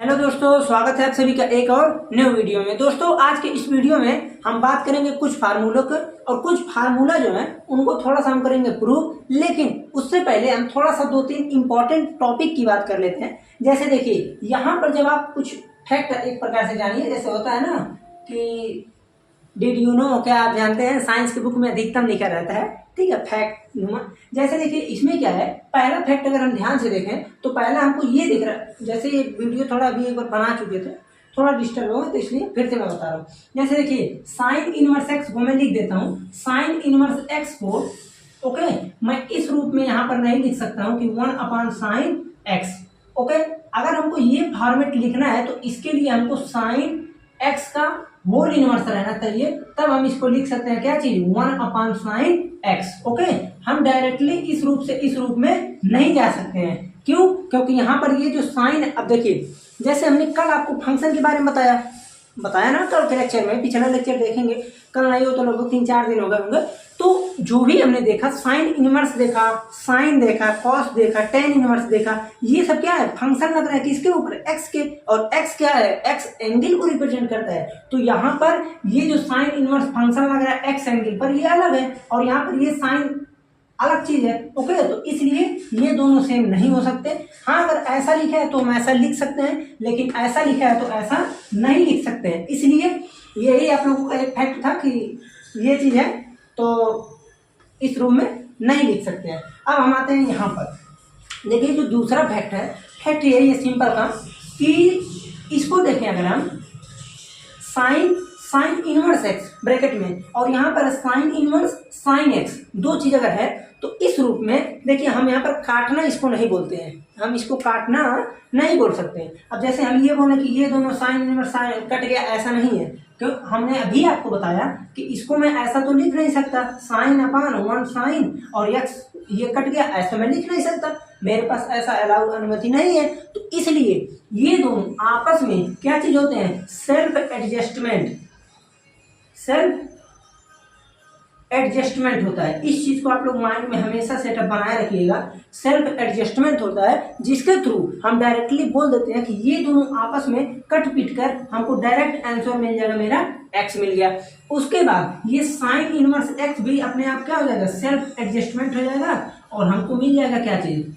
Hello दोस्तों, स्वागत है आप सभी का एक और न्यू वीडियो में। दोस्तों आज के इस वीडियो में हम बात करेंगे कुछ फार्मूलों के, और कुछ फार्मूला जो है उनको थोड़ा सा हम करेंगे प्रूव। लेकिन उससे पहले हम थोड़ा सा दो तीन इंपॉर्टेंट टॉपिक की बात कर लेते हैं। जैसे देखिए, यहाँ पर जब आप कुछ फैक्ट एक प्रकार से जानिए, जैसे होता है ना कि डिड यू नो, क्या आप जानते हैं, साइंस की बुक में अधिकतम लिखा रहता है, ठीक है, फैक्ट नुमा। जैसे देखिए इसमें क्या है, पहला फैक्ट अगर हम ध्यान से देखें तो पहला हमको ये दिख रहा है। जैसे ये वीडियो थोड़ा अभी एक बार बना चुके थे, थोड़ा डिस्टर्ब हो तो इसलिए फिर से मैं बता रहा हूँ। जैसे देखिए साइन इनवर्स एक्स को मैं लिख देता हूँ, साइन इनवर्स एक्स को ओके मैं इस रूप में यहाँ पर नहीं लिख सकता हूँ कि 1/sin x। ओके, अगर हमको ये फॉर्मेट लिखना है तो इसके लिए हमको साइन एक्स का होल इनवर्स रहना चाहिए, तब हम इसको लिख सकते हैं क्या चीज, 1/sin x। ओके, हम डायरेक्टली इस रूप से इस रूप में नहीं जा सकते हैं। क्यों? क्योंकि यहाँ पर ये जो साइन, अब देखिए जैसे हमने कल आपको फंक्शन के बारे में बताया ना, कल के लेक्चर में, पिछला लेक्चर देखेंगे, कल नहीं हो तो लगभग 3-4 दिन हो गए होंगे। तो जो भी हमने देखा, साइन इनवर्स देखा, साइन देखा, कॉस देखा, टेन इनवर्स देखा, ये सब क्या है, फंक्शन लग रहा है किसके ऊपर, एक्स के। और एक्स क्या है, एक्स एंगल को रिप्रेजेंट करता है। तो यहाँ पर ये जो साइन इनवर्स फंक्शन लग रहा है एक्स एंगल पर, ये अलग है, और यहाँ पर ये साइन अलग चीज है। ओके, तो इसलिए ये दोनों सेम नहीं हो सकते। हाँ, अगर ऐसा लिखा है तो हम ऐसा लिख सकते हैं, लेकिन ऐसा लिखा है तो ऐसा नहीं लिख सकते हैं। इसलिए यही आप लोगों का एक फैक्ट था कि ये चीज है तो इस रूप में नहीं लिख सकते हैं। अब हम आते हैं यहाँ पर। देखिए जो दूसरा फैक्ट है, फैक्ट यही है सिंपल का कि इसको देखें, अगर हम साइन इनवर्स एक्स ब्रैकेट में और यहाँ पर साइन इनवर्स साइन एक्स, दो चीज अगर है तो इस रूप में देखिए, हम यहाँ पर काटना इसको नहीं बोलते हैं, हम इसको काटना नहीं बोल सकते। अब जैसे हम ये बोले कि ये दोनों साइन इनवर्स साइन कट गया, ऐसा नहीं है, क्यों, हमने अभी आपको बताया कि इसको मैं ऐसा तो लिख नहीं सकता, sin/1 और एक्स ये कट गया, ऐसा मैं लिख नहीं सकता, मेरे पास ऐसा अलाउ अनुमति नहीं है। तो इसलिए ये दोनों आपस में क्या चीज होते हैं, सेल्फ एडजस्टमेंट होता है। इस चीज को आप लोग माइंड में हमेशा सेटअप बनाए रखिएगा। सेल्फ एडजस्टमेंट होता है, जिसके थ्रू हम डायरेक्टली बोल देते हैं कि ये दोनों आपस में कट पीट कर हमको डायरेक्ट आंसर मिल जाएगा, मेरा एक्स मिल गया। उसके बाद ये साइन इनवर्स एक्स भी अपने आप क्या हो जाएगा, सेल्फ एडजस्टमेंट हो जाएगा, और हमको मिल जाएगा क्या चीज,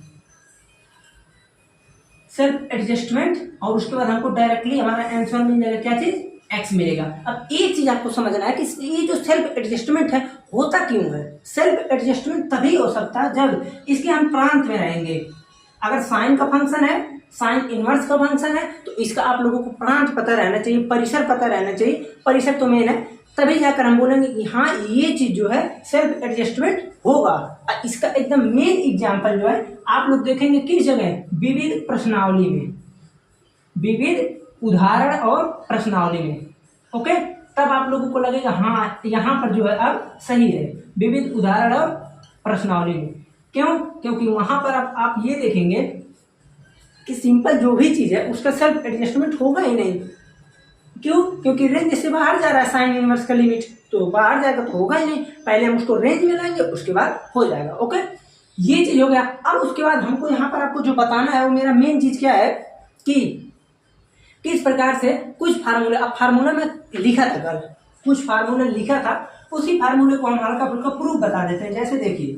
सेल्फ एडजस्टमेंट, और उसके बाद हमको डायरेक्टली हमारा आंसर मिल जाएगा क्या चीज, एक्स मिलेगा। अब एक चीज आपको समझना है कि ये जो सेल्फ एडजस्टमेंट है होता क्यों है। सेल्फ एडजस्टमेंट तभी हो सकता है जब इसके हम प्रांत में रहेंगे। अगर साइन का फंक्शन है, साइन इनवर्स का फंक्शन है, तो इसका आप लोगों को प्रांत पता रहना चाहिए, परिसर पता रहना चाहिए, परिसर तो मेन है, तभी जाकर हम बोलेंगे कि हाँ ये चीज जो है सेल्फ एडजस्टमेंट होगा। इसका एकदम मेन एग्जाम्पल जो है आप लोग देखेंगे किस जगह, विविध प्रश्नावली में, विविध उदाहरण और प्रश्नावली में। ओके, तब आप लोगों को लगेगा हाँ यहाँ पर जो है अब सही है, विविध उदाहरण और प्रश्नावली में। क्यों? क्योंकि वहां पर आप ये देखेंगे कि सिंपल जो भी चीज है उसका सेल्फ एडजस्टमेंट होगा ही नहीं। क्यों? क्योंकि रेंज से बाहर जा रहा है साइन इनवर्स का लिमिट, तो बाहर जाएगा तो होगा ही नहीं। पहले हम उसको रेंज में लाएंगे, उसके बाद हो जाएगा। ओके, ये चीज हो गया। अब उसके बाद हमको यहाँ पर आपको जो बताना है वो मेरा मेन चीज क्या है कि किस प्रकार से कुछ फार्मूला, अब फार्मूला में लिखा था कल, कुछ फार्मूला लिखा था, उसी फार्मूले को हम हल्का फुल्का प्रूफ बता देते हैं। जैसे देखिए,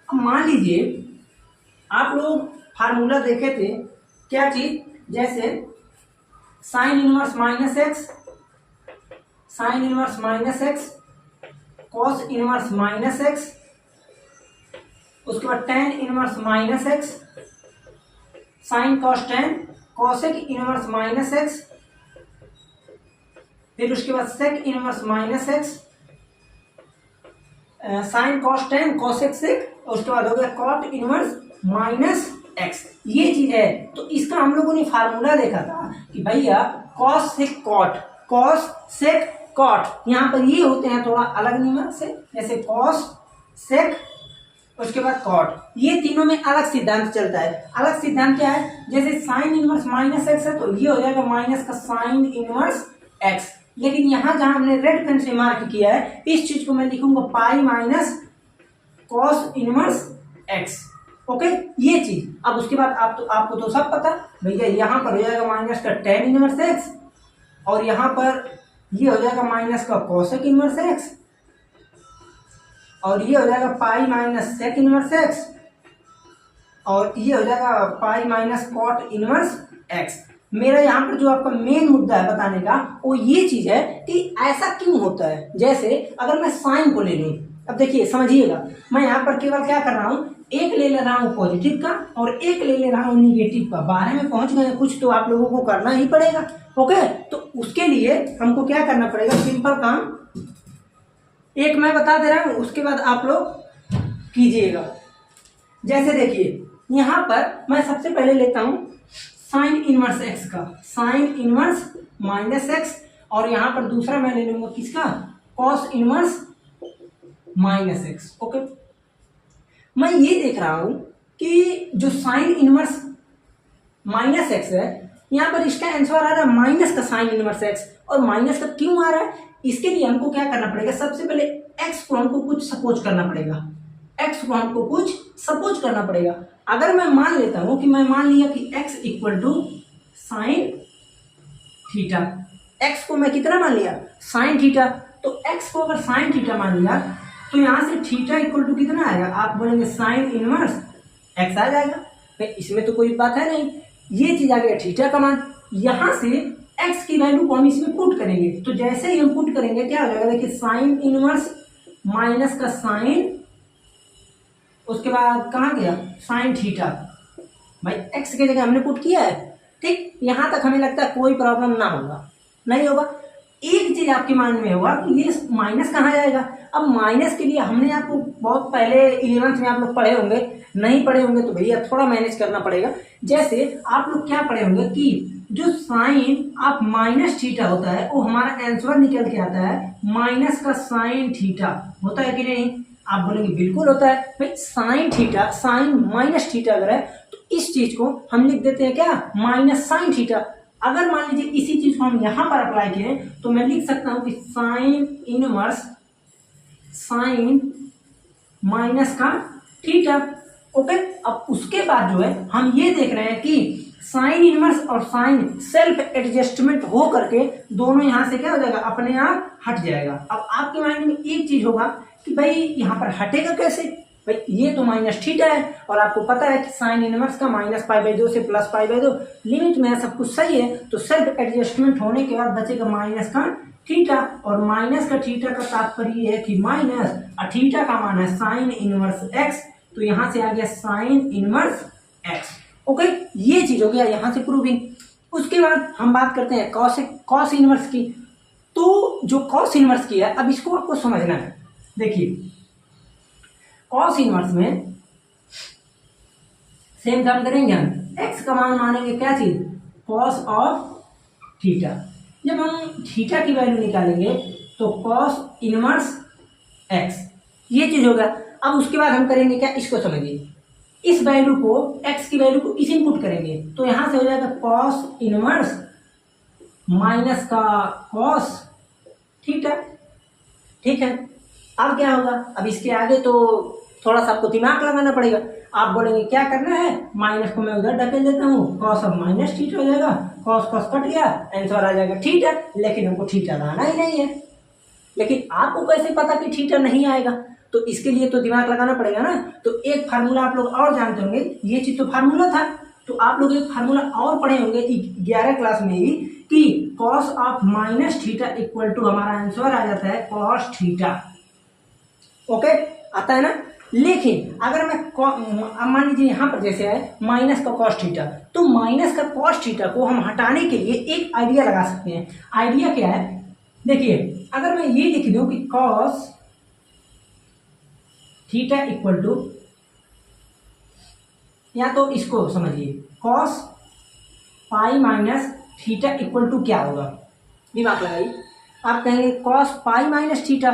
अब मान लीजिए आप लोग फार्मूला देखे थे क्या चीज, जैसे sine inverse minus x, sine inverse minus x, cos inverse minus x, उसके बाद tan inverse minus x, sine cos tan, cosec inverse minus x, फिर उसके बाद sec inverse minus x, sine cos tan, cosec sec, और उसके बाद हो गया कॉट इनवर्स माइनस एक्स। ये चीज है। तो इसका हम लोगों ने फार्मूला देखा था कि भैया cos sec cot, cos sec cot, यहाँ पर ये होते हैं थोड़ा अलग नियम से, जैसे कॉस सेक उसके बाद कॉट, ये तीनों में अलग सिद्धांत चलता है। अलग सिद्धांत क्या है, जैसे साइन इनवर्स माइनस एक्स है तो ये हो जाएगा माइनस का साइन इनवर्स एक्स। लेकिन यहाँ जहां हमने रेड पेन से मार्क किया है, इस चीज को मैं लिखूंगा pi minus cos inverse x. Okay, ये चीज। अब उसके बाद आपको तो सब पता, भैया यहाँ पर हो जाएगा माइनस का टेन इनवर्स एक्स, और यहाँ पर ये हो जाएगा माइनस का कोसेक इनवर्स एक्स, और ये हो जाएगा pi minus sec inverse x, और ये हो जाएगा pi minus cot inverse x. मेरा यहाँ पर जो आपका मेन मुद्दा है बताने का वो ये चीज है कि ऐसा क्यों होता है। जैसे अगर मैं साइन को ले लूँ, अब देखिए समझिएगा, मैं यहाँ पर केवल क्या कर रहा हूँ, एक ले रहा हूँ पॉजिटिव का और एक ले रहा हूँ निगेटिव का। 12 में पहुंच गए, कुछ तो आप लोगों को करना ही पड़ेगा। ओके, तो उसके लिए हमको क्या करना पड़ेगा, सिंपल काम एक मैं बता दे रहा हूँ, उसके बाद आप लोग कीजिएगा। जैसे देखिए यहाँ पर मैं सबसे पहले लेता हूँ साइन इनवर्स एक्स का, साइन इनवर्स माइनस एक्स, और यहाँ पर दूसरा मैं ले लूंगा किसका, cos inverse minus x. Okay, मैं ये देख रहा हूं कि जो साइन इनवर्स माइनस एक्स है, यहाँ पर इसका आंसर आ रहा है माइनस का साइन इनवर्स एक्स, और माइनस का क्यों आ रहा है, इसके लिए हमको क्या करना पड़ेगा, सबसे पहले एक्स को हमको कुछ सपोज करना पड़ेगा, एक्स को हमको कुछ सपोज करना पड़ेगा। अगर मैं मान लेता हूं कि मैं मान लिया कि x equal to sine theta, x को मैं कितना मान लिया, साइन थीटा, तो x को अगर साइन थीटा मान लिया तो यहाँ से थीटा इक्वल टू कितना आएगा, आप बोलेंगे साइन इनवर्स x आ जाएगा। तो इसमें तो कोई बात है नहीं, ये चीज आ गया थीटा का मान। यहाँ से x की वैल्यू को हम इसमें पुट करेंगे, तो जैसे ही हम पुट करेंगे क्या हो जाएगा, देखिए साइन इनवर्स माइनस का साइन, उसके बाद कहाँ गया साइन थीटा, भाई x की जगह हमने पुट किया है। ठीक, यहाँ तक हमें लगता है कोई प्रॉब्लम ना होगा, नहीं होगा। एक चीज आपके माइंड में होगा कि ये माइनस कहाँ जाएगा। अब माइनस के लिए हमने आपको बहुत पहले 11th में आप लोग पढ़े होंगे, नहीं पढ़े होंगे तो भैया थोड़ा मैनेज करना पड़ेगा। जैसे आप लोग क्या पढ़े होंगे कि जो साइन आप माइनस थीटा होता है वो हमारा आंसर निकल के आता है माइनस का साइन थीटा, होता है कि नहीं, आप बोलेंगे बिल्कुल होता है। भाई sine theta, sine minus theta अगर है तो इस चीज को हम लिख देते हैं क्या, माइनस साइन थीटा। अगर मान लीजिए इसी चीज को हम यहाँ पर अप्लाई करें तो मैं लिख सकता हूँ कि साइन इनवर्स साइन माइनस का थीटा। ओके, अब उसके बाद जो है हम ये देख रहे हैं कि साइन इनवर्स और साइन सेल्फ एडजस्टमेंट हो करके दोनों यहाँ से क्या हो जाएगा, अपने आप हट जाएगा। अब आपके माइंड में एक चीज होगा कि भाई यहाँ पर हटेगा कैसे, भाई ये तो माइनस थीटा है और आपको पता है कि साइन इनवर्स का माइनस पाई बाई 2 से प्लस पाई बाई 2 लिमिट में सब कुछ सही है, तो सेल्फ एडजस्टमेंट होने के बाद बचेगा माइनस का थीटा, और माइनस का थीटा का तात्पर्य ये है कि माइनस, और थीटा का मान है साइन इनवर्स एक्स, तो यहाँ से आ गया साइन इनवर्स एक्स। ओके, ये चीज हो गया यहाँ से प्रूविंग। उसके बाद हम बात करते हैं कॉस इनवर्स की। तो जो कॉस इनवर्स की है, अब इसको आपको समझना है। देखिए कॉस इनवर्स में सेम काम करेंगे हम, एक्स का मान मानेंगे क्या चीज, कॉस ऑफ थीटा। जब हम थीटा की वैल्यू निकालेंगे तो कॉस इनवर्स एक्स, ये चीज होगा। अब उसके बाद हम करेंगे क्या, इसको समझिए, इस वैल्यू को, एक्स की वैल्यू को इस इनपुट करेंगे तो यहां से हो जाएगा कॉस इनवर्स माइनस का कॉस थीटा। ठीक है, अब क्या होगा, अब इसके आगे तो थोड़ा सा आपको दिमाग लगाना पड़ेगा। आप बोलेंगे क्या करना है, माइनस को मैं उधर ढकेल देता हूँ, कॉस ऑफ माइनस थीटा हो जाएगा, कॉस कॉस कट गया, आंसर आ जाएगा थीटा। लेकिन हमको थीटा लाना ही नहीं है। लेकिन आपको कैसे पता कि थीटा नहीं आएगा, तो इसके लिए तो दिमाग लगाना पड़ेगा ना। तो एक फार्मूला आप लोग और जानते होंगे, ये चीज तो फार्मूला था, तो आप लोग एक फार्मूला और पढ़े होंगे 11 क्लास में ही कि cos of minus theta equal to हमारा आंसर आ जाता है कॉस थीटा। ओके, आता है ना। लेकिन अगर मैं मान लीजिए यहाँ पर जैसे है माइनस का कॉस थीटा, तो माइनस का कॉस थीटा को हम हटाने के लिए एक आइडिया लगा सकते हैं। आइडिया क्या है, देखिए अगर मैं ये लिख दूं कि कॉस थीटा इक्वल टू, या तो इसको समझिए cos pi minus theta equal to क्या होगा, दिमाग लगाइए। आप कहेंगे cos pi minus theta,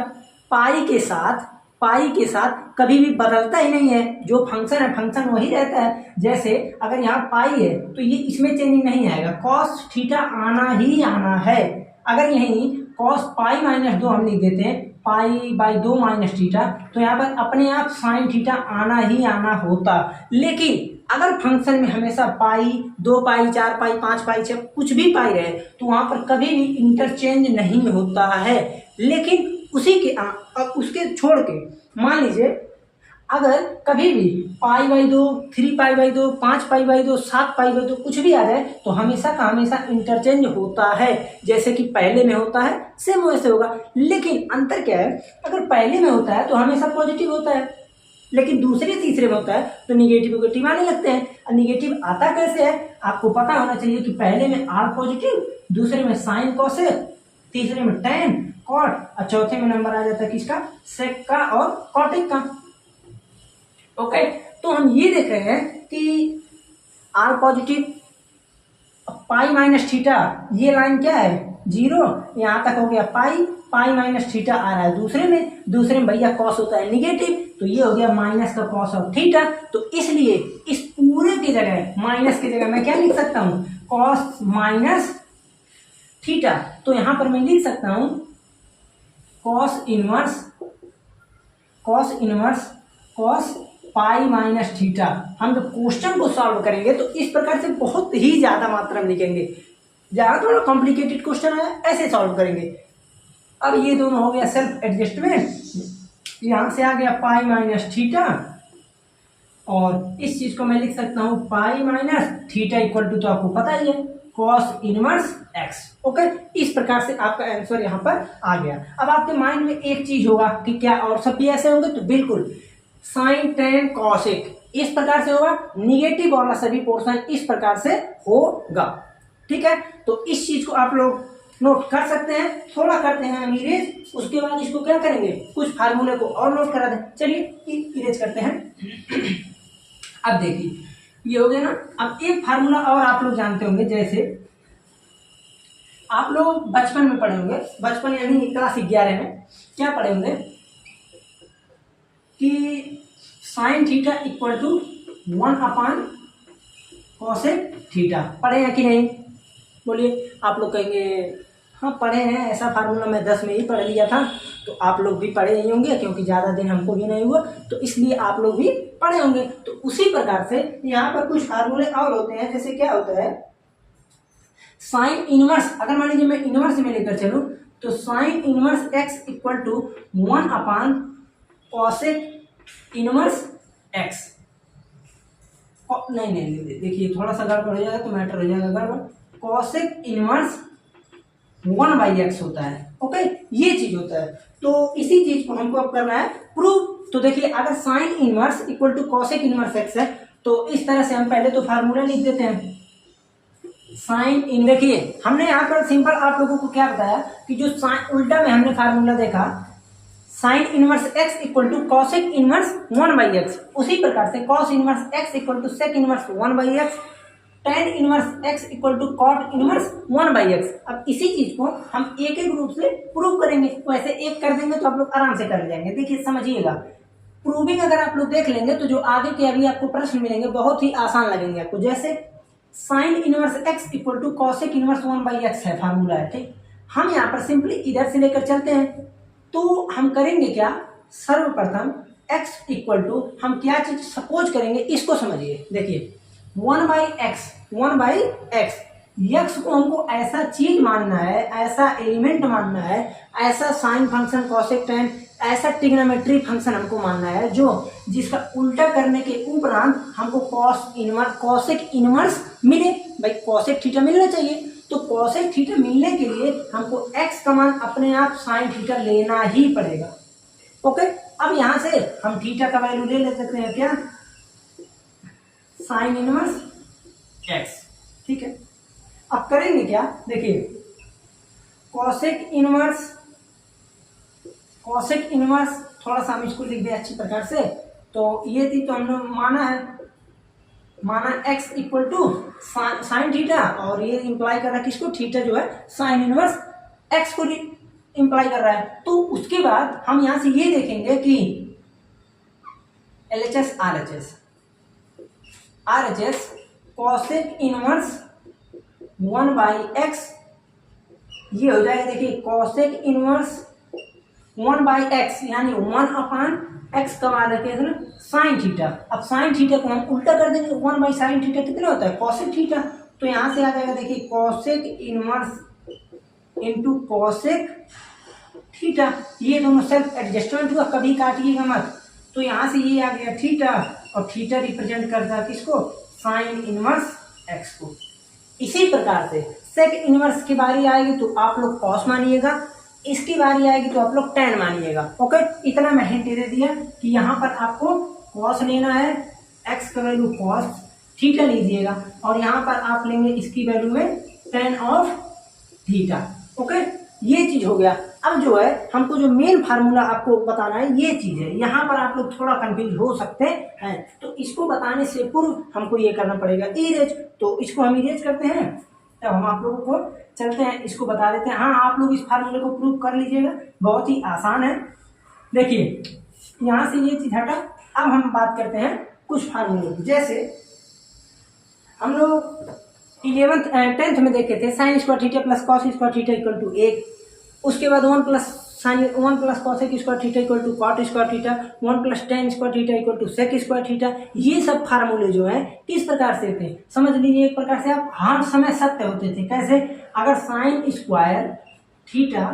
pi के साथ कभी भी बदलता ही नहीं है, जो फंक्शन है फंक्शन वही रहता है। जैसे अगर यहाँ पाई है तो ये इसमें चेंजिंग नहीं आएगा, कॉस थीटा आना ही आना है। अगर यहीं कॉस पाई माइनस 2 हम लिख देते हैं पाई बाई 2 माइनस थीटा, तो यहाँ पर अपने आप साइन थीटा आना ही आना होता। लेकिन अगर फंक्शन में हमेशा पाई, 2 पाई, 4 पाई, 5 पाई, 6 कुछ भी पाई रहे तो वहाँ पर कभी भी इंटरचेंज नहीं होता है। लेकिन उसी के उसके छोड़ के मान लीजिए अगर कभी भी pi by 2, 3 pi by 2, 5 pi by 2, 7 pi by 2 कुछ भी आ जाए तो हमेशा का हमेशा इंटरचेंज होता है। जैसे कि पहले में होता है सेम वैसे होगा, लेकिन अंतर क्या है, अगर पहले में होता है तो हमेशा पॉजिटिव होता है, लेकिन दूसरे तीसरे में होता है तो निगेटिव आने लगते हैं। और निगेटिव आता कैसे है आपको पता होना चाहिए कि पहले में आर पॉजिटिव, दूसरे में साइन कोसेक, तीसरे में टेन कॉट और चौथे में नंबर आ जाता है किसका, सेक का और कॉटिक का। ओके, तो हम ये देख रहे हैं कि are positive, pi minus theta, ये लाइन क्या है 0, यहाँ तक हो गया पाई, पाई माइनस थीटा आ रहा है दूसरे में भैया कॉस होता है निगेटिव, तो ये हो गया माइनस का कॉस ऑफ थीटा। तो इसलिए इस पूरे की जगह माइनस की जगह मैं क्या लिख सकता हूँ, कॉस माइनस थीटा। तो यहां पर मैं लिख सकता हूं cos inverse cos pi minus theta. हम जब क्वेश्चन को सॉल्व करेंगे तो इस प्रकार से बहुत ही ज्यादा मात्रा में लिखेंगे, जहां थोड़ा कॉम्प्लिकेटेड क्वेश्चन है ऐसे सॉल्व करेंगे। अब ये दोनों हो गया सेल्फ एडजस्टमेंट, यहां से आ गया पाई माइनस थीटा और इस चीज को मैं लिख सकता हूं pi minus theta equal to, तो आपको पता ही है कॉस इनवर्स एक्स। ओके, इस प्रकार से आपका आंसर यहाँ पर आ गया। अब आपके माइंड में एक चीज होगा कि क्या और सब भी ऐसे होंगे, तो बिल्कुल साइन टेन कॉसेक इस प्रकार से होगा, निगेटिव वाला सभी पोर्शन इस प्रकार से होगा। ठीक है, तो इस चीज को आप लोग नोट कर सकते हैं, थोड़ा करते हैं हम इरेज, उसके बाद इसको क्या करेंगे, कुछ फार्मूले को और नोट करा दें। चलिए इरेज करते हैं। अब देखिए ये हो गया ना। अब एक फार्मूला और आप लोग जानते होंगे, जैसे आप लोग बचपन में पढ़े होंगे, बचपन यानी क्लास 11 में क्या पढ़े होंगे कि sine theta equal to 1 upon cosec theta. पढ़े हैं कि नहीं, बोलिए। आप लोग कहेंगे हाँ पढ़े हैं, ऐसा फार्मूला मैं 10 में ही पढ़ लिया था। तो आप लोग भी पढ़े ही होंगे, क्योंकि ज़्यादा दिन हमको भी नहीं हुआ तो इसलिए आप लोग भी पढ़े होंगे। तो उसी प्रकार से यहाँ पर कुछ फार्मूले और होते हैं, जैसे क्या होता है साइन इनवर्स। अगर मान लीजिए मैं इनवर्स में लेकर चलूँ तो sine inverse x equal to 1 upon cosec inverse x. नहीं देखिए थोड़ा सा गड़बड़ हो जाएगा तो मैटर हो जाएगा गड़बड़। कॉसेक इनवर्स 1/x होता है। ओके, ये चीज होता है। तो इसी चीज को हमको अब करना है प्रूव। तो देखिए अगर sine inverse equal to cosec inverse x है तो इस तरह से हम पहले तो फार्मूला लिख देते हैं। साइन इन, देखिए हमने यहाँ पर सिंपल आप लोगों को क्या बताया कि जो साइन उल्टा में हमने फार्मूला देखा sine inverse x equal to cosec inverse 1/x, उसी प्रकार से cos inverse x equal to sec inverse 1/x, tan inverse x equal to cot inverse 1/x। अब इसी चीज को हम एक एक रूप से प्रूव करेंगे। वैसे एक कर देंगे तो आप लोग आराम से कर जाएंगे। देखिए समझिएगा, प्रूविंग अगर आप लोग देख लेंगे तो जो आगे के अभी आपको प्रश्न मिलेंगे बहुत ही आसान लगेंगे आपको। जैसे sine inverse x equal to cosec inverse 1/x है, फार्मूला है। ठीक, हम यहाँ पर सिंपली इधर से लेकर चलते हैं। तो हम करेंगे क्या, सर्वप्रथम x इक्वल टू हम क्या चीज सपोज करेंगे, इसको समझिए। देखिए 1/x यक्स को हमको ऐसा चीज मानना है, ऐसा एलिमेंट मानना है, ऐसा साइन फंक्शन कॉसेक टेन, ऐसा ट्रिग्नोमेट्री फंक्शन हमको मानना है जो जिसका उल्टा करने के उपरांत हमको कॉस इनवर्स कॉसेक इनवर्स मिले। भाई कॉसेक थीटा मिलना चाहिए, तो कॉसेक थीटा मिलने के लिए हमको x का मान अपने आप साइन थीटा लेना ही पड़ेगा। ओके, अब यहां से हम थीटा का वैल्यू ले सकते हैं क्या, साइन इनवर्स x। ठीक है, अब करेंगे क्या, देखिए कॉसेक इनवर्स थोड़ा सा हम इसको लिख दें अच्छी प्रकार से। तो ये थी तो हमने माना x equal to sine theta, और ये इंप्लाई कर रहा है किसको, थीटा जो है साइन इनवर्स x को इंप्लाई कर रहा है। तो उसके बाद हम यहां से ये देखेंगे कि LHS RHS cosec inverse 1/x ये हो जाएगा। देखिए कॉसेक इनवर्स 1/x यानी 1 अपान एक्स का मान रखे थे ना साइन थीटा। अब साइन थीटा को हम उल्टा कर देंगे, 1/sin थीटा कितना होता है कॉसेक थीटा। तो यहाँ से आ जाएगा देखिए cosec inverse into cosec theta. ये दोनों सेल्फ एडजस्टमेंट हुआ, कभी काटिएगा मत। तो यहाँ से ये आ गया थीटा, और थीटा रिप्रेजेंट करता है किसको, साइन इनवर्स एक्स को। इसी प्रकार से सेक इनवर्स की बारी आएगी तो आप लोग कॉस मानिएगा, इसकी बारी आएगी तो आप लोग टेन मानिएगा। ओके, इतना मैं हिंट दे दिया कि यहाँ पर आपको कॉस लेना है, एक्स का वैल्यू कॉस थीटा लीजिएगा, और यहाँ पर आप लेंगे इसकी वैल्यू में टेन ऑफ थीटा। ओके, ये चीज हो गया। अब जो है हमको जो मेन फार्मूला आपको बताना है ये चीज है, यहाँ पर आप लोग थोड़ा कंफ्यूज हो सकते हैं, तो इसको बताने से पूर्व हमको ये करना पड़ेगा इरेज। तो इसको हम इरेज करते हैं, तब हम आप लोगों को चलते हैं इसको बता देते हैं। हाँ, आप लोग इस फार्मूले को प्रूव कर लीजिएगा, बहुत ही आसान है। देखिए यहाँ से ये चीज हटा, अब हम बात करते हैं कुछ फार्मूले की। जैसे हम लोग 10th में देखे थे sine square theta plus cos square theta equal to 1। उसके बाद 1 plus cosec square theta equal to cot square theta, 1 plus tan square theta equal to sec square theta. ये सब फार्मूले जो है किस प्रकार से थे समझ लीजिए, एक प्रकार से आप हर समय सत्य होते थे। कैसे, अगर sine square theta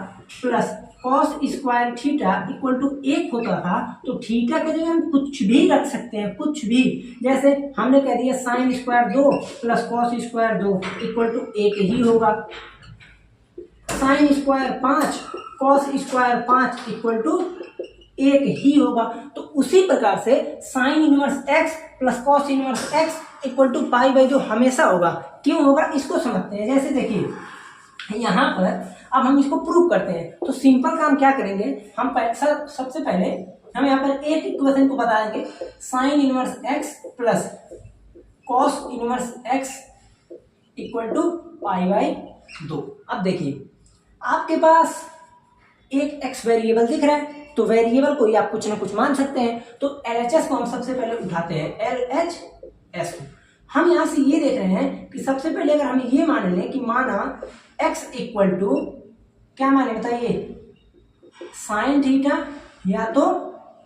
plus cos square theta equal to 1 होता था तो थीटा के जगह हम कुछ भी रख सकते हैं, कुछ भी। जैसे हमने कह दिया sine square 2 plus cos square 2 equal to 1 ही होगा, sine square 5 cos square 5 equal to 1 ही होगा। तो उसी प्रकार से sine inverse x plus cos inverse x equal to π/2 हमेशा होगा। क्यों होगा इसको समझते हैं। जैसे देखिए यहाँ पर अब हम इसको प्रूव करते हैं, तो सिंपल काम क्या करेंगे हम, सबसे पहले हम यहाँ पर एक इक्वेशन को बता देंगे, sine inverse x plus cos inverse x equal to π/2। अब देखिए आपके पास एक एक्स वेरिएबल दिख रहा है, तो वेरिएबल को ही आप कुछ ना कुछ मान सकते हैं। तो LHS को हम सबसे पहले उठाते हैं, LHS को। हम यहाँ से ये देख रहे हैं कि सबसे पहले अगर हम ये मान लें कि माना x इक्वल टू क्या माने बताइए, साइन थीटा या तो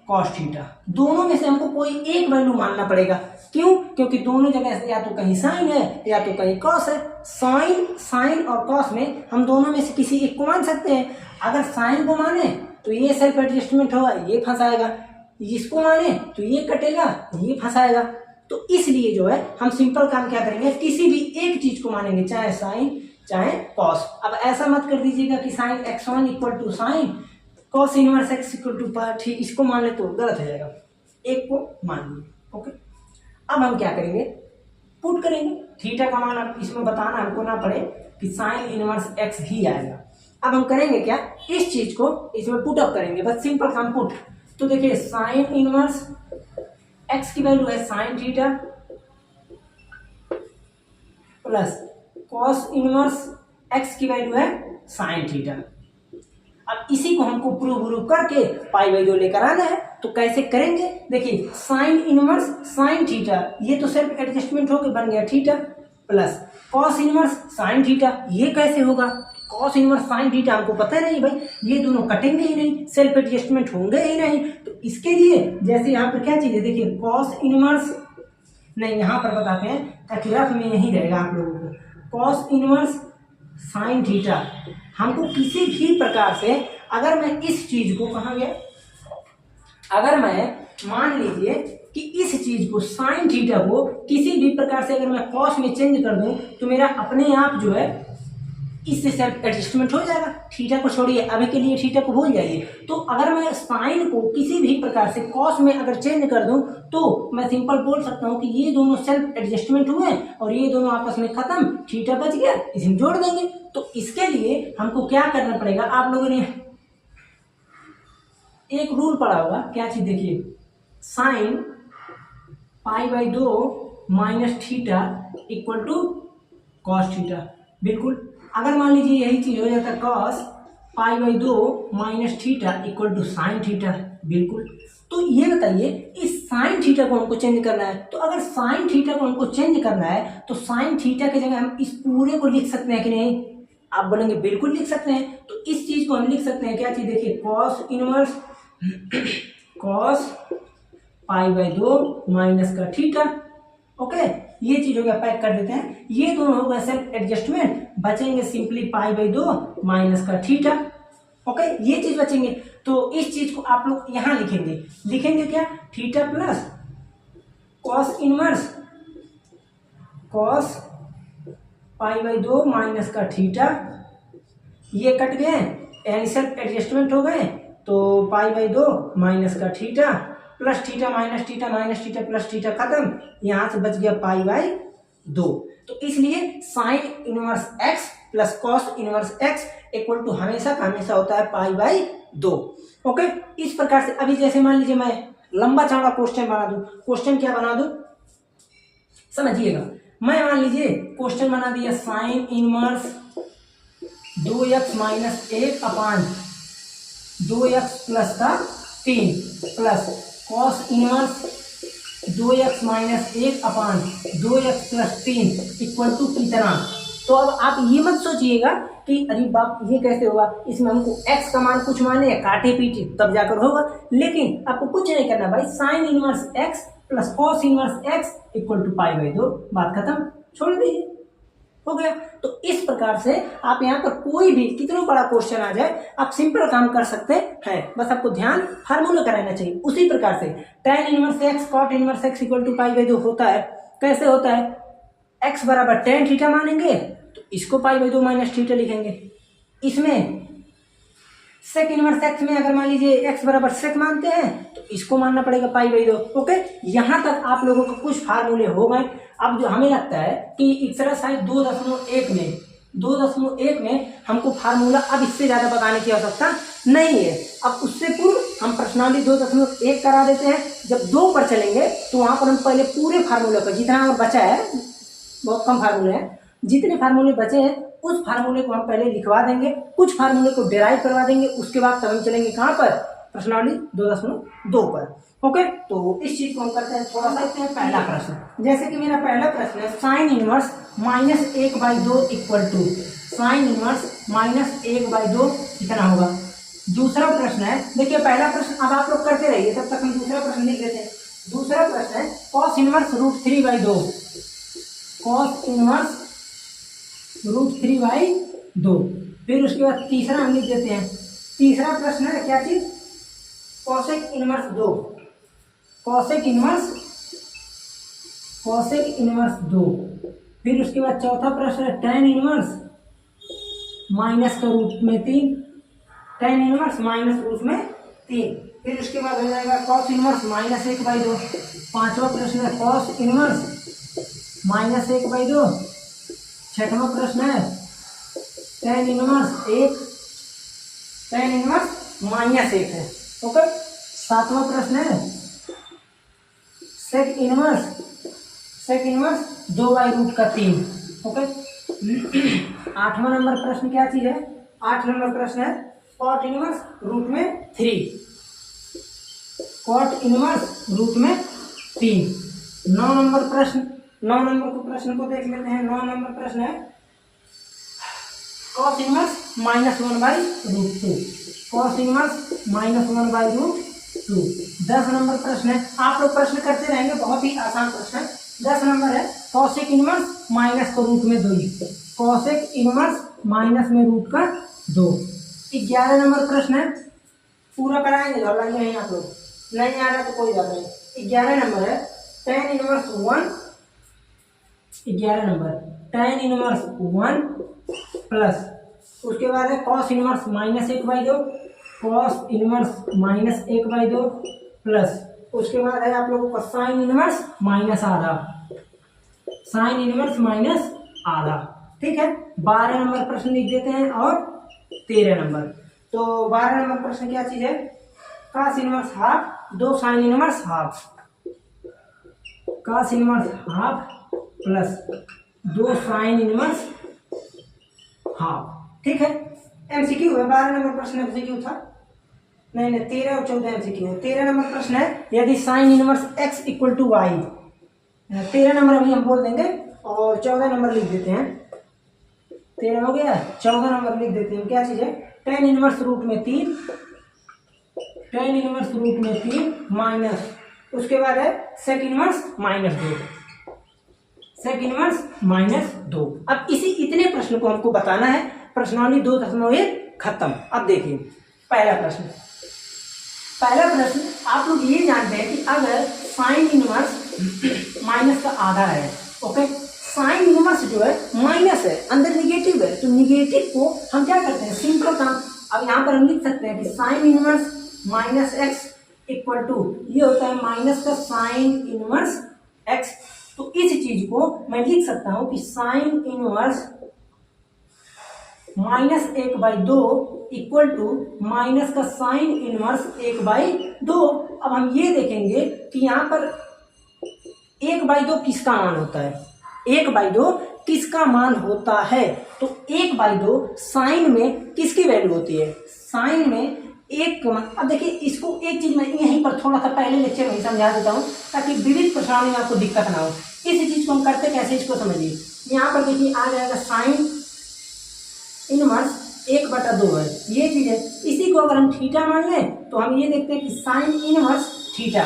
कॉस थीटा, दोनों में से हमको कोई एक वैल्यू मानना पड़ेगा। क्यों, क्योंकि दोनों जगह से या तो कहीं साइन है या तो कहीं कॉस है। साइन और कॉस में हम दोनों में से किसी एक को मान सकते हैं। अगर साइन को माने तो ये सेल्फ एडजस्टमेंट होगा, ये फंसाएगा, इसको माने तो ये कटेगा, ये फंसाएगा। तो इसलिए जो है हम सिंपल काम क्या करेंगे, किसी भी एक चीज को मानेंगे, चाहे साइन चाहे कॉस। अब ऐसा मत कर दीजिएगा कि sine x1 equal to sine cos inverse x equal to पार, ठीक इसको मान ले तो गलत हो जाएगा, एक को मान लीजिए। ओके, अब हम क्या करेंगे, पुट करेंगे। थीटा का मान अब इसमें बताना हमको ना पड़े कि साइन इनवर्स एक्स ही आएगा। अब हम करेंगे क्या, इस चीज को इसमें पुट अप करेंगे, बस सिंपल काम पुट। तो देखिए साइन इनवर्स एक्स की वैल्यू है sine theta plus cos inverse x की वैल्यू है साइन थीटा। अब इसी को हमको प्रूव करके π/2 लेकर आना है। तो कैसे करेंगे, देखिए साइन इनवर्स साइन थीटा, ये तो सिर्फ एडजस्टमेंट होकर बन गया theta, plus cos inverse sine theta, ये कैसे होगा, कॉस इनवर्स साइन थीटा हमको पता नहीं भाई, ये दोनों कटेंगे ही नहीं, सेल्फ एडजस्टमेंट होंगे ही नहीं। तो इसके लिए जैसे यहाँ पर क्या चीज है, देखिए कॉस इनवर्स नहीं, यहाँ पर बताते हैं ताकि रफ में यही रहेगा आप लोगों को, कॉस इनवर्स साइन थीटा। हमको किसी भी प्रकार से अगर मैं इस चीज को कहाँ गया, अगर मैं मान लीजिए कि इस चीज को साइन थीटा को किसी भी प्रकार से अगर मैं कॉस में चेंज कर दूं तो मेरा अपने आप जो है इससे सेल्फ एडजस्टमेंट हो जाएगा। थीटा को छोड़िए, अभी के लिए थीटा को भूल जाइए। तो अगर मैं साइन को किसी भी प्रकार से कॉस में अगर चेंज कर दूं तो मैं सिंपल बोल सकता हूं कि ये दोनों सेल्फ एडजस्टमेंट हुए और ये दोनों आपस में खत्म, थीटा बच गया, इसे जोड़ देंगे। तो इसके लिए हमको क्या करना पड़ेगा, आप लोगों ने एक रूल पढ़ा होगा, क्या चीज देखिए, sine π/2 minus theta equal to cos theta. बिल्कुल, अगर मान लीजिए यही चीज हो जाता cos π/2 minus theta equal to sine theta, बिल्कुल। तो ये बताइए इस साइन थीटा को हमको चेंज करना है, तो अगर साइन थीटा को हमको चेंज करना है तो साइन थीटा की जगह हम इस पूरे को लिख सकते हैं कि नहीं, आप बोलेंगे बिल्कुल लिख सकते हैं। तो इस चीज को हम लिख सकते हैं, क्या चीज देखिए, कॉस इनवर्स कॉस π/2 माइनस का थीटा। ओके, ये चीज हो गया, पैक कर देते हैं। ये दोनों हो गए सेल्फ एडजस्टमेंट, बचेंगे सिंपली π/2 माइनस का थीटा। ओके, ये चीज बचेंगे। तो इस चीज को आप लोग यहां लिखेंगे क्या, theta plus cos inverse cos π/2 minus का थीटा। ये कट गए यानी सेल्फ एडजस्टमेंट हो गए, तो π/2 माइनस का theta plus theta minus theta plus theta खत्म, यहां से बच गया π/2। तो इसलिए sine inverse x plus cos inverse x equal to हमेशा का हमेशा होता है π/2। ओके, इस प्रकार से अभी जैसे मान लीजिए मैं लंबा चौड़ा क्वेश्चन बना दूं, क्वेश्चन क्या बना दूं समझिएगा। मैं मान लीजिए क्वेश्चन बना दिया sine inverse 2x minus 1 upon 2x plus का 3 plus cos inverse 2x minus 1 upon 2x plus 3 equal to कितना। तो अब आप ये मत सोचिएगा कि अरे बाप ये कैसे होगा, इसमें हमको x का मान कुछ माने काटे पीटे तब जाकर होगा, लेकिन आपको कुछ नहीं करना भाई, sine inverse x plus cos inverse x equal to π/2, बात खत्म, छोड़ दीजिए, हो गया। तो इस प्रकार से आप यहाँ पर कोई भी कितना बड़ा क्वेश्चन आ जाए आप सिंपल काम कर सकते हैं, बस आपको ध्यान फार्मूला कराना चाहिए। उसी प्रकार से tan inverse x cot inverse x equal to π/2 होता है। कैसे होता है, x बराबर tan थीटा मानेंगे तो इसको π/2 माइनस थीटा लिखेंगे। इसमें सेक इनवर्स x में अगर मान लीजिए x बराबर सेक मानते हैं तो इसको मानना पड़ेगा π/2। ओके, यहाँ तक आप लोगों को कुछ फार्मूले हो गए। अब जो हमें लगता है कि एक्सरसाइज 2.1 में हमको फार्मूला अब इससे ज्यादा बताने की आवश्यकता नहीं है। अब उससे पूर्व हम प्रश्नावली 2.1 करा देते हैं। जब 2 पर चलेंगे तो वहां पर हम पहले पूरे फार्मूले पर, जितना और बचा है बहुत कम फार्मूले हैं, जितने फार्मूले बचे हैं उस फार्मूले को हम पहले लिखवा देंगे, कुछ फार्मूले को डिराइव करवा देंगे, उसके बाद तब हम चलेंगे कहाँ पर, प्रश्नावली 2.2 पर। ओके, तो इस चीज को हम करते हैं थोड़ा सा पहला प्रश्न। जैसे कि मेरा पहला प्रश्न है sine inverse -1/2 equal to sine inverse -1/2 कितना होगा। दूसरा प्रश्न है, देखिए पहला प्रश्न अब आप लोग करते रहिए, तब तक हम दूसरा प्रश्न लिख लेते हैं। दूसरा प्रश्न है कॉस इनवर्स √3/2, कॉस इनवर्स √3/2। फिर उसके बाद तीसरा हम लिख देते हैं। तीसरा प्रश्न है क्या चीज, कॉसेक इनवर्स 2, कॉसेक इनवर्स 2। फिर उसके बाद चौथा प्रश्न है tan इनवर्स माइनस का रूट में 3, tan इनवर्स माइनस रूट में 3। फिर उसके बाद हो जाएगा कॉस इनवर्स -1/2। पांचवा प्रश्न है कॉस इनवर्स -1/2। छठवां प्रश्न है tan इनवर्स -1 है। ओके, सातवां प्रश्न है सेक इनवर्स 2/√3। ओके, आठवां नंबर प्रश्न क्या चीज है, 8 नंबर प्रश्न है cot inverse √3, cot inverse √3। 9 number प्रश्न, 9 नंबर प्रश्न को देख लेते हैं। 9 नंबर प्रश्न है cos inverse -1/√2, cos inverse -1/√2। 10 number प्रश्न है, आप लोग प्रश्न करते रहेंगे, बहुत ही आसान प्रश्न है। 10 नंबर है कॉसेक इनवर्स माइनस का रूट में 2, कॉसेक इनवर्स माइनस में √2। 11 नंबर प्रश्न है, पूरा कराएंगे घबराएंगे नहीं आप लोग, नहीं आ रहा तो कोई बात नहीं। 11 नंबर है tan inverse 1, 11 number tan inverse 1 plus उसके बाद है cos inverse -1/2, cos inverse -1/2 plus उसके बाद है आप लोगों का साइन इनवर्स -आधा, साइन इनवर्स -आधा। ठीक है, 12 नंबर प्रश्न लिख देते हैं और 13 नंबर। तो 12 नंबर प्रश्न क्या चीज है, cos inverse half 2 sine inverse half, cos inverse half plus 2 sine inverse half. ठीक है, एमसीक्यू है, 12 नंबर प्रश्न एमसीक्यू था, नहीं 13 और 14 एमसीक्यू है। 13 नंबर प्रश्न है यदि sine inverse x equal to y, 13 number अभी हम बोल देंगे और 14 नंबर लिख देते हैं। 13 हो गया, 14 नंबर लिख देते हैं। क्या चीज है, tan inverse √3 tan inverse root में 3 माइनस, उसके बाद है सेक इनवर्स -2, सेक इनवर्स -2। अब इसी इतने प्रश्न को हमको बताना है। प्रश्नावली 2.1 खत्म। अब देखिए पहला प्रश्न आप लोग ये जानते हैं कि अगर साइन इनवर्स माइनस का आधा है, ओके, साइन इनवर्स जो है माइनस है, अंदर निगेटिव है, तो निगेटिव को हम क्या करते हैं, सिंपल काम। अब यहाँ पर हम लिख सकते हैं कि sine inverse -x equal to, ये होता है माइनस का साइन इनवर्स x। तो इस चीज को मैं लिख सकता हूं कि sine inverse -1/2 equal to minus का साइन इनवर्स 1/2। अब हम ये देखेंगे कि यहाँ पर 1/2 किसका मान होता है, 1/2 किसका मान होता है, तो 1/2 साइन में किसकी वैल्यू होती है, साइन में 1 का मान। अब देखिए इसको एक चीज मैं यहीं पर थोड़ा सा पहले लेक्चर में समझा देता हूँ ताकि विविध प्रश्नों में आपको दिक्कत ना हो। इस चीज को हम करते कैसे, इसको समझिए। यहाँ पर देखिए आ जाएगा साइन इनवर्स 1/2 है, ये चीज है। इसी को अगर हम थीटा मान लें तो हम ये देखते हैं कि साइन इनवर्स थीटा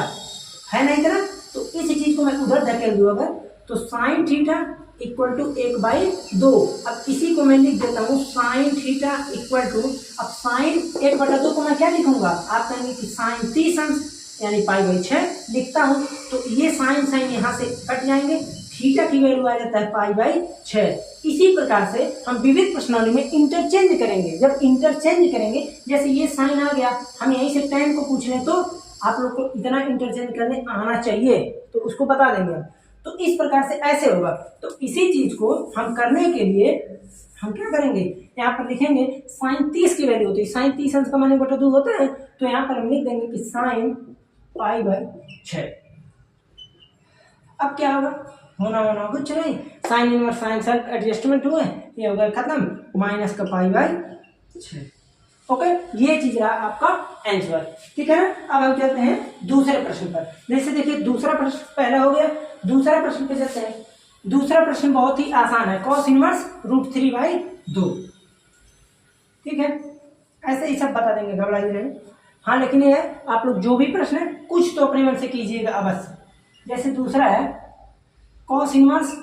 है ना इतना, तो इस चीज को मैं उधर धकेल दूँ अगर, तो साइन थीटा इक्वल टू 1/2। अब इसी को मैं लिख देता हूँ साइन थीटा इक्वल टू, अब साइन 1/2 को मैं क्या लिखूंगा, आप कहेंगे कि साइन 30 अंश यानी π/6 लिखता हूँ। तो ये साइन साइन यहाँ से कट जाएंगे, थीटा की वैल्यू आ जाता है π/6। इसी प्रकार से हम विविध प्रश्नावली में इंटरचेंज करेंगे। जब इंटरचेंज करेंगे, जैसे ये साइन आ गया, हम यहीं से tan को पूछ लें तो आप लोग को इतना इंटरचेंज करने आना चाहिए, तो उसको बता देंगे हम। तो इस प्रकार से ऐसे होगा। तो इसी चीज को हम करने के लिए हम क्या करेंगे, यहाँ पर लिखेंगे साइन 30 की वैल्यू होती है, साइन 30 अंश का मान 1/2 होता है, तो यहाँ पर हम लिख देंगे कि साइन π/6। अब क्या होगा, होना कुछ नहीं, sine inverse sine self adjustment हुए, ये हो गया खत्म, माइनस का π/6। ओके, ये चीज रहा आपका आंसर, ठीक है ना। अब हम चलते हैं दूसरे प्रश्न पर। जैसे देखिए दूसरा प्रश्न पहला हो गया, दूसरा प्रश्न पे चलते हैं। दूसरा प्रश्न बहुत ही आसान है, cos इनवर्स √3/2, ठीक है। ऐसे ही सब बता देंगे, घबराइए नहीं। हाँ, लेकिन ये आप लोग जो भी प्रश्न है कुछ तो अपने मन से कीजिएगा अवश्य। जैसे दूसरा है cos इनवर्स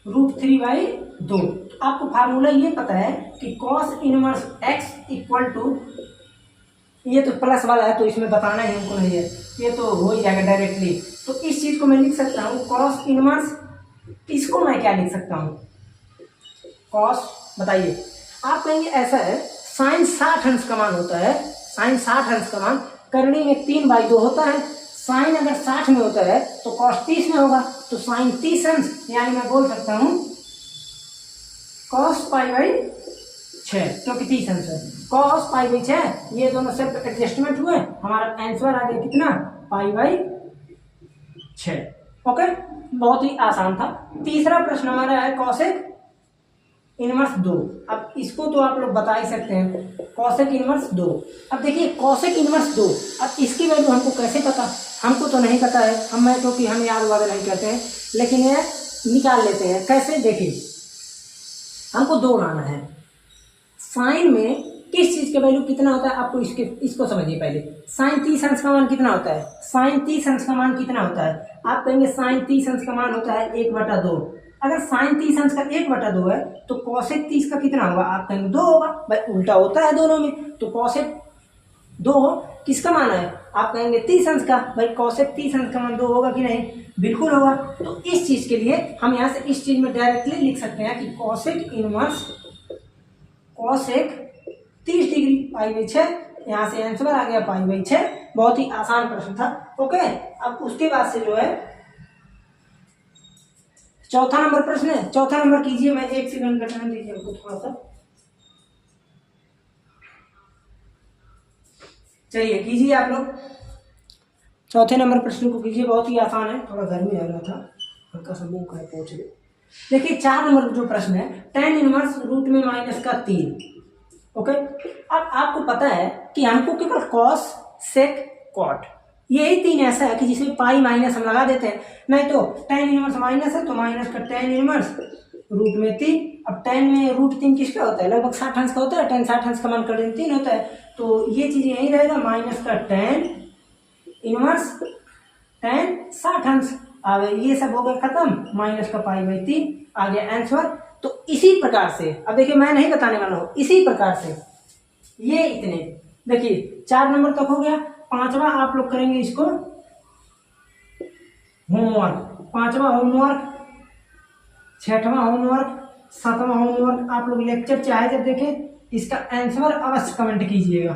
√3/2। आपको फार्मूला ये पता है कि cos inverse x equal to, ये तो प्लस वाला है तो इसमें बताना ही हमको नहीं है, ये तो हो ही जाएगा डायरेक्टली। तो इस चीज को मैं लिख सकता हूँ cos इनवर्स, इसको मैं क्या लिख सकता हूँ, cos, बताइए आप कहेंगे ऐसा है, साइन 60 अंश का मान होता है, साइन 60 अंश का मान करनी में 3/2 होता है। साइन अगर 60 में होता है तो cos 30 में होगा, तो साइन 30 अंश, यानी मैं बोल सकता हूँ cos π/6, क्योंकि 30 अंश है, cos π/6, ये दोनों सिर्फ एडजस्टमेंट हुए, हमारा आंसर आ गया कितना, π/6। ओके, बहुत ही आसान था। तीसरा प्रश्न हमारा है कॉसेक इनवर्स 2। अब इसको तो आप लोग बता ही सकते हैं, कॉसेक इनवर्स 2। अब देखिए कॉसेक इनवर्स 2, अब इसकी वैल्यू हमको कैसे पता, हमको तो नहीं पता है, हम मैं क्योंकि हम याद वादा नहीं करते हैं, लेकिन ये निकाल लेते हैं। कैसे, देखिए हमको 2 लाना है, साइन में किस चीज का वैल्यू कितना होता है, आपको इसको समझिए पहले। साइन 30 अंश का मान कितना होता है, साइन 30 अंश का मान कितना होता है, आप कहेंगे साइन 30 अंश का मान होता है 1/2। अगर साइन 30 अंश का 1/2 है तो कॉसेक 30 का कितना होगा, आप कहेंगे 2 होगा, भाई उल्टा होता है दोनों में, तो कॉसेक 2 किसका मान है, आप कहेंगे 30 अंश का, भाई कॉसेक 30 अंश का मान 2 होगा कि नहीं, बिल्कुल होगा। तो इस चीज के लिए हम यहाँ से इस चीज में डायरेक्टली लिख सकते हैं कि कॉसेक इनवर्स कॉसेक 30 डिग्री π/6, यहाँ से आंसर आ गया π/6। बहुत ही आसान प्रश्न था। ओके, अब उसके बाद से जो है चौथा नंबर प्रश्न है, चौथा नंबर कीजिए, मैं 1 सेकंड का टाइम दीजिए हमको थोड़ा सा, चलिए कीजिए आप लोग, चौथे नंबर प्रश्न को कीजिए, बहुत ही आसान है, थोड़ा गर्मी लग रहा था, हल्का सा मुंह का पहुंच गए। देखिए 4 नंबर जो प्रश्न है, tan इनवर्स रूट में -3। ओके, अब आपको पता है कि हमको केवल कॉस सेक कॉट, यही 3 ऐसा है कि जिसमें पाई माइनस हम लगा देते हैं, नहीं तो tan इनवर्स माइनस है तो माइनस का tan इनवर्स रूट में 3। अब tan में √3 किसका होता है, लगभग 60 अंश का होता है, tan 60 अंश का मान कर 3 होता है, तो ये चीज यही रहेगा, माइनस का tan इनवर्स tan 60 अंश। अब ये सब हो गया खत्म, माइनस का π/3 आ गया आंसर। तो इसी प्रकार से, अब देखिए मैं नहीं बताने वाला हूँ, इसी प्रकार से ये इतने, देखिए 4 नंबर तक हो गया। 5वां आप लोग करेंगे इसको होमवर्क, 5वां होमवर्क, 6वां होमवर्क, 7वां होमवर्क आप लोग लेक्चर चाहे जब देखें, इसका आंसर अवश्य कमेंट कीजिएगा,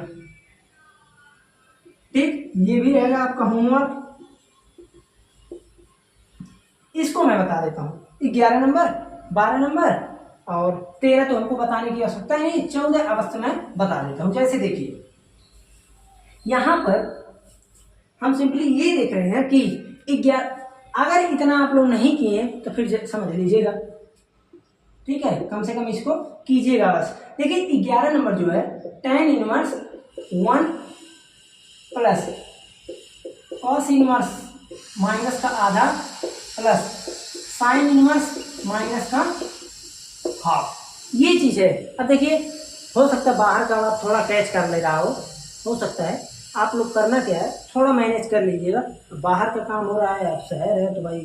ठीक। ये भी रहेगा आपका होमवर्क। इसको मैं बता देता हूँ, 11 नंबर, 12 नंबर और 13 तो हमको बताने की आवश्यकता नहीं, 14 अवश्य मैं बता देता हूँ। जैसे देखिए यहां पर हम सिंपली ये देख रहे हैं कि 11, अगर इतना आप लोग नहीं किए तो फिर समझ लीजिएगा, ठीक है, कम से कम इसको कीजिएगा बस। देखिए 11 नंबर जो है tan inverse 1 plus cos inverse minus का आधा प्लस sin इनवर्स माइनस का हाफ, ये चीज है। अब देखिए हो सकता है बाहर का आप थोड़ा कैच कर ले रहा हो सकता है। आप लोग करना क्या है, थोड़ा मैनेज कर लीजिएगा, बाहर का काम हो रहा है, आप शहर है तो भाई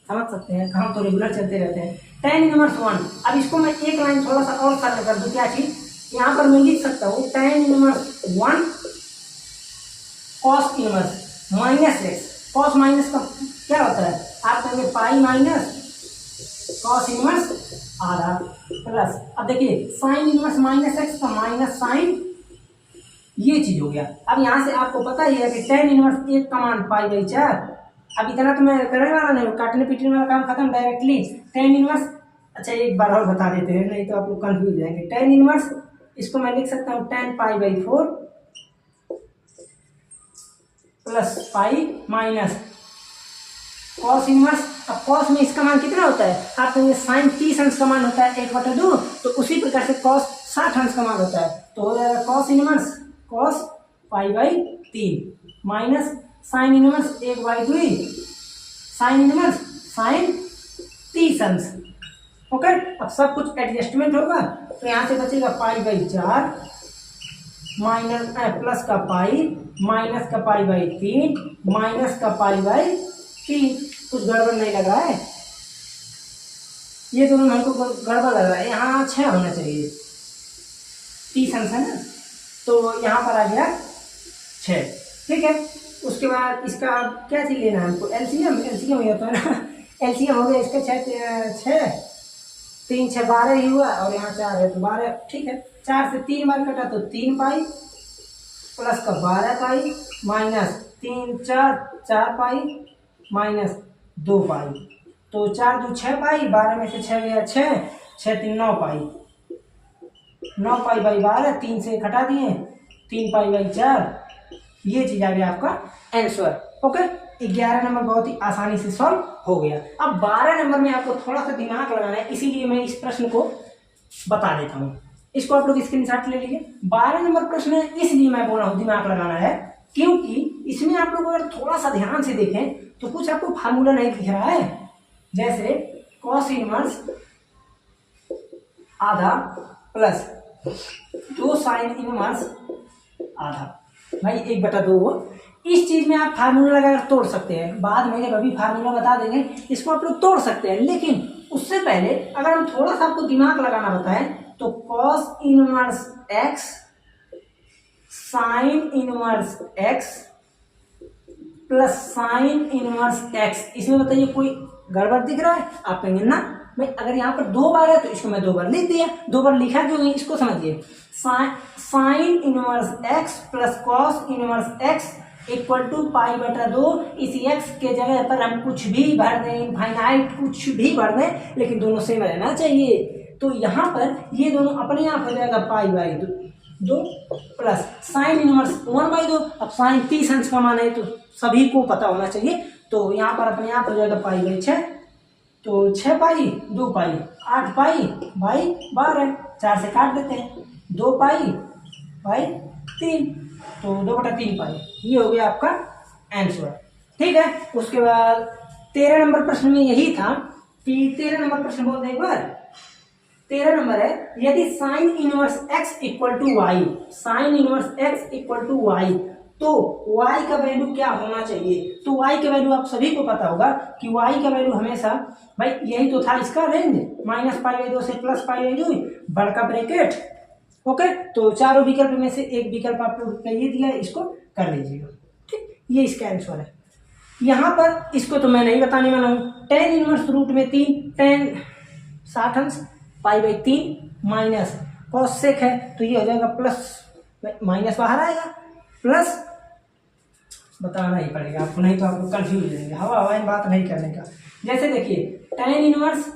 समझ सकते हैं, काम तो रेगुलर चलते रहते हैं। tan इनवर्स 1, अब इसको मैं एक लाइन थोड़ा सा और सरल कर दूं, क्या चीज, यहाँ पर मैं लिख सकता हूँ tan inverse 1 cos inverse minus x, cos minus का क्या होता है, आप कहेंगे पाई माइनस cos इनवर्स आधा प्लस, अब देखिए sin इनवर्स माइनस x का माइनस sin, ये चीज हो गया। अब यहाँ से आपको पता ही है कि tan इनवर्स 1 का मान π/4। अब इतना तो मैं करने वाला नहीं, काटने पीटने वाला काम खत्म, डायरेक्टली tan इनवर्स, अच्छा एक बार और बता देते हैं नहीं तो आप लोग कंफ्यूज जाएंगे। tan इनवर्स इसको मैं लिख सकता हूँ tan π/4 plus pi minus cos inverse, अब cos में इसका मान कितना होता है, आप कहेंगे sin 30 अंश का मान होता है 1/2, तो उसी प्रकार से cos 60 अंश का मान होता है, तो हो जाएगा cos inverse cos π/3 minus sin inverse 1/2 sin inverse sin 30 अंश। ओके, अब सब कुछ एडजस्टमेंट होगा, तो यहाँ से बचेगा π/4 माइनस प्लस का पाई माइनस का π/3 माइनस का π/3। कुछ गड़बड़ नहीं लग रहा है, ये दोनों हमको गड़बड़ लग रहा है, यहाँ 6 होना चाहिए, 30 अंश है ना, तो यहाँ पर आ गया 6, ठीक है। उसके बाद इसका क्या चीज लेना है हमको, एलसीएम ही होता है ना, एलसीएम हो गया इसका 6 3 6 12 ही हुआ, और यहाँ 4 है तो 12, ठीक है। 4 से 3 बार कटा तो 3 पाई प्लस का 12 पाई माइनस 3 4 पाई माइनस 2 पाई, तो 4 2 6 पाई, 12 में से 6 गया 6 6 3 9 पाई, 9 पाई/12, 3 से घटा दिए 3 पाई/4, ये चीज आ गया आपका आंसर। ओके, 11 नंबर बहुत ही आसानी से सॉल्व हो गया। अब 12 नंबर में आपको थोड़ा सा दिमाग लगाना है, इसीलिए मैं इस प्रश्न को बता देता हूँ, इसको आप लोग स्क्रीनशॉट ले लीजिए। 12 नंबर प्रश्न है, इसलिए मैं बोल रहा हूँ दिमाग लगाना है, क्योंकि इसमें आप लोग अगर थोड़ा सा ध्यान से देखें तो कुछ आपको फार्मूला नहीं दिख रहा है, जैसे cos इनवर्स आधा प्लस 2 sin इनवर्स आधा, भाई 1/2, इस चीज में आप फार्मूला लगाकर तोड़ सकते हैं, बाद में अभी फार्मूला बता देंगे, इसको आप लोग तोड़ सकते हैं, लेकिन उससे पहले अगर हम थोड़ा सा आपको दिमाग लगाना बताएं तो cos inverse x sin inverse x plus sin inverse x, इसमें बताइए कोई गड़बड़ दिख रहा है, आप कहेंगे ना भाई, अगर यहाँ पर 2 बार है तो इसको मैं 2 बार लिख दिया, 2 बार लिखा क्यों नहीं, इसको समझिए। sin inverse x plus cos inverse x equal to π/2, इसी x के जगह पर हम कुछ भी भर दें, इनफाइनाइट कुछ भी भर दें, लेकिन दोनों सेम रहना चाहिए, तो यहाँ पर ये दोनों अपने आप हो जाएगा π/2 प्लस sin इनवर्स 1/2, अब sin 30 अंश का मान है तो सभी को पता होना चाहिए, तो यहाँ पर अपने आप हो जाएगा π/6, तो 6 पाई 2 पाई 8 पाई बाई 12, 4 से काट देते हैं, 2 पाई बाई 3, तो 2/3 पाई, ये हो गया आपका आंसर, ठीक है। उसके बाद 13 नंबर प्रश्न में यही था कि 13 नंबर प्रश्न बोलते हैं एक बार, 13 नंबर है, यदि sine inverse x equal to y, sine inverse x equal to y, तो y का वैल्यू क्या होना चाहिए। तो y का वैल्यू आप सभी को पता होगा कि y का वैल्यू हमेशा, भाई यही तो था इसका रेंज, -π/2 से +π/2 बड़का ब्रैकेट। ओके, तो चारों विकल्प में से एक विकल्प आप लोग का ये दिया है, इसको कर लीजिएगा। ठीक, ये इसका आंसर है। यहाँ पर इसको तो मैं नहीं बताने वाला हूँ। tan इनवर्स रूट में 3, tan 60 अंश π/3 माइनस cos sec है, तो ये हो जाएगा प्लस, माइनस बाहर आएगा, प्लस बताना ही पड़ेगा आपको, नहीं तो आपको कंफ्यूज हो जाएंगे। हवा इन बात नहीं करने का। जैसे देखिए tan इनवर्स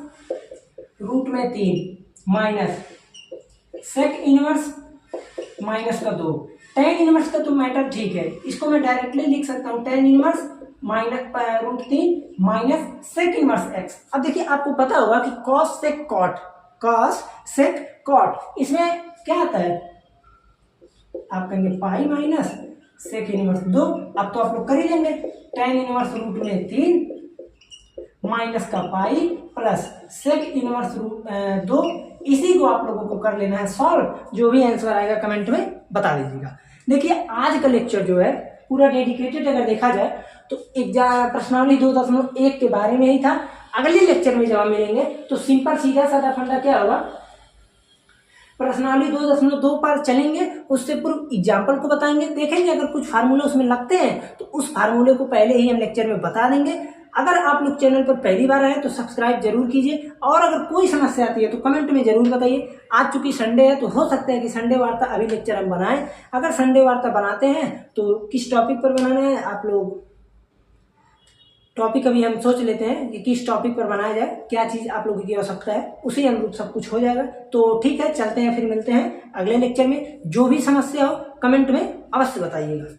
रूट में 3 minus sec inverse -2। tan inverse का तो मैटर ठीक है, इसको मैं डायरेक्टली लिख सकता हूँ tan inverse -√3 minus sec inverse x। अब देखिए आपको पता होगा कि cos sec cot, cos sec cot, इसमें क्या आता है, आप कहेंगे पाई माइनस सेक इनवर्स 2। अब तो आप लोग कर ही लेंगे, tan इनवर्स रूट में 3 माइनस का pi plus sec inverse root 2। इसी को आप लोगों को कर लेना है सॉल्व। जो भी आंसर आएगा कमेंट में बता दीजिएगा। देखिए आज का लेक्चर जो है पूरा डेडिकेटेड अगर देखा जाए तो प्रश्नावली 2.1 के बारे में ही था। अगले लेक्चर में जब हम मिलेंगे तो सिंपल सीधा साधा फंडा क्या होगा, प्रश्नावली 2.2 पर चलेंगे, उससे पूर्व एग्जाम्पल को बताएंगे, देखेंगे अगर कुछ फार्मूले उसमें लगते हैं तो उस फार्मूले को पहले ही हम लेक्चर में बता देंगे। अगर आप लोग चैनल पर पहली बार आए तो सब्सक्राइब जरूर कीजिए, और अगर कोई समस्या आती है तो कमेंट में जरूर बताइए। आज चूंकि संडे है तो हो सकता है कि संडे वार्ता अभी लेक्चर हम बनाएं। अगर संडे वार्ता बनाते हैं तो किस टॉपिक पर बनाना है, आप लोग टॉपिक अभी हम सोच लेते हैं कि किस टॉपिक पर बनाया जाए, क्या चीज़ आप लोगों की आवश्यकता है, उसी अनुरूप सब कुछ हो जाएगा। तो ठीक है, चलते हैं, फिर मिलते हैं अगले लेक्चर में। जो भी समस्या हो कमेंट में अवश्य बताइएगा।